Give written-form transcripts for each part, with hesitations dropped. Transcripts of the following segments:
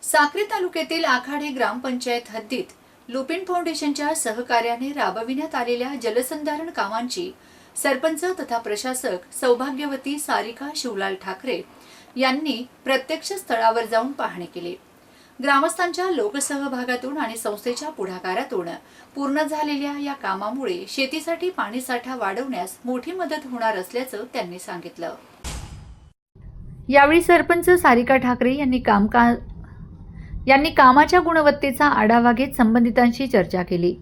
साक्री तालुक्यातील आखाडे ग्रामपंचायत हद्दीत लुपिन फाउंडेशनच्या सहकार्याने राबविण्यात आलेल्या जलसंधारण कामांची सरपंच तथा प्रशासक सौभाग्यवती सारिका शिवलाल ठाकरे यांनी प्रत्यक्ष स्थळावर जाऊन पाहणी केली। ग्रामस्थांच्या लोकसहभागातून आणि संस्थेच्या पुढाकारातून पूर्ण झालेल्या या कामामुळे शेतीसाठी पाणीसाठा वाढवण्यास मोठी मदत होणार असल्याचं त्यांनी सांगितलं। यावेळी सरपंच सारिका ठाकरे यांनी कामाच्या गुणवत्तेचा आढावा घेत संबंधितांशी चर्चा केली।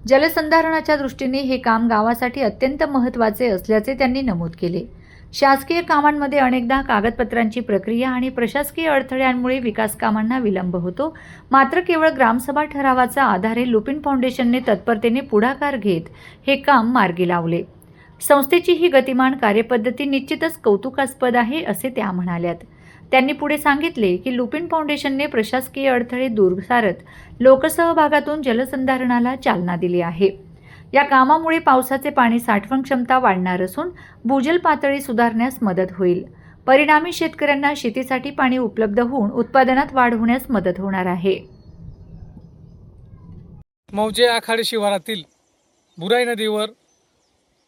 जलसंधारणाच्या दृष्टीने हे काम गावासाठी अत्यंत महत्त्वाचे असल्याचे त्यांनी नमूद केले। शासकीय कामांमध्ये अनेकदा कागदपत्रांची प्रक्रिया आणि प्रशासकीय अडथळ्यांमुळे विकास कामांना विलंब होतो, मात्र केवळ ग्रामसभा ठरावाचा आधारे लुपिन फाउंडेशनने तत्परतेने पुढाकार घेत हे काम मार्गी लावले। संस्थेची ही गतिमान कार्यपद्धती निश्चितच कौतुकास्पद आहे असे त्या म्हणाल्यात। त्यांनी पुढे सांगितले की लुपिन फाउंडेशनने प्रशासकीय अडथळे दूर सारत लोकसहभागातून जलसंधारणाला चालना दिली आहे। या कामामुळे पावसाचे पाणी साठवण क्षमता वाढणार असून भूजल पातळी सुधारण्यास मदत होईल। परिणामी शेतकऱ्यांना शेतीसाठी पाणी उपलब्ध होऊन उत्पादनात वाढ होण्यास मदत होणार आहे। मौजे आखाडे शिवारातील बुराई नदीवर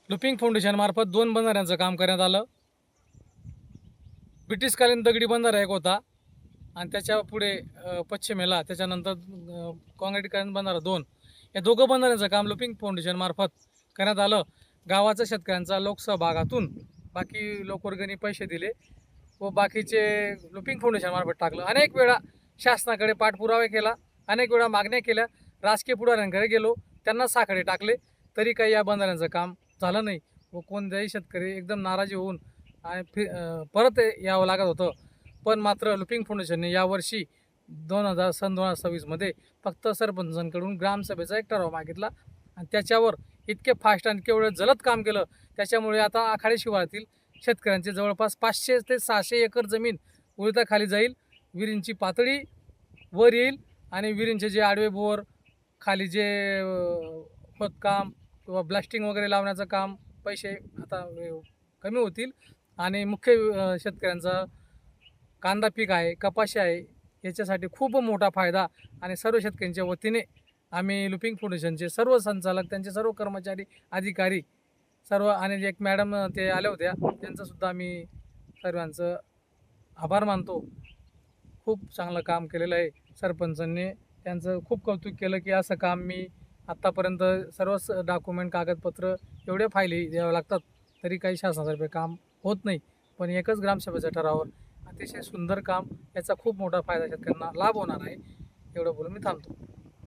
लुपिन फाउंडेशन मार्फत 2 बंधाऱ्यांचं काम करण्यात आलं। ब्रिटिशकालीन दगडी बंधारा एक होता आणि त्याच्या पुढे पश्चिमेला त्याच्यानंतर काँक्रीटकालीन बंधारा 2, या दोघं बंधाऱ्यांचं काम लुपिन फाउंडेशन मार्फत करण्यात आलं। गावाच्या शेतकऱ्यांचा लोकसहभागातून बाकी लोकवर्गणी पैसे दिले व बाकीचे लुपिन फाउंडेशन मार्फत टाकलं। अनेक वेळा शासनाकडे पाठपुरावा केला, अनेक वेळा मागण्या केल्या, राजकीय पुढाऱ्यांकडे गेलो, त्यांना साखळे टाकले, तरी काही या बंधाऱ्यांचं काम झालं नाही व कोणत्याही शेतकरी एकदम नाराजी होऊन आणि परत यावं लागत होतं। पण मात्र लुपिन फाउंडेशनने यावर्षी 2026 मध्ये फक्त सरपंचांकडून ग्रामसभेचा एक ठराव मागितला आणि त्याच्यावर इतके फास्ट आणि केवळ जलद काम केलं। त्याच्यामुळे आता आखाडे शिवारातील शेतकऱ्यांचे जवळपास 500 ते 600 एकर जमीन उळीताखाली जाईल, विहिरींची पातळी वर येईल आणि विहिरींचे जे आडवे बोर खाली जे खोदकाम किंवा ब्लास्टिंग वगैरे लावण्याचं काम पैसे आता कमी होतील आणि मुख्य शेतकऱ्यांचा कांदा पीक आहे, कपाशी आहे, याच्यासाठी खूप मोठा फायदा आणि सर्व शेतकऱ्यांच्या वतीने आम्ही लुपिन फाउंडेशनचे सर्व संचालक, त्यांचे सर्व कर्मचारी, अधिकारी सर्व आणि एक मॅडम ते आल्या होत्या, त्यांचंसुद्धा आम्ही सर्वांचं आभार मानतो। खूप चांगलं काम केलेलं आहे सरपंचांनी, त्यांचं खूप कौतुक केलं की असं काम मी आत्तापर्यंत सर्वच डॉक्युमेंट कागदपत्र एवढे फायली द्यावं लागतात तरी काही शासनातर्फे काम होत नाही, पण एकच ग्रामसभेच्या ठरावावर अतिशय सुंदर काम, याचा खूप मोठा फायदा शेतकऱ्यांना लाभ होणार आहे। एवढं बोलून मी थांबतो।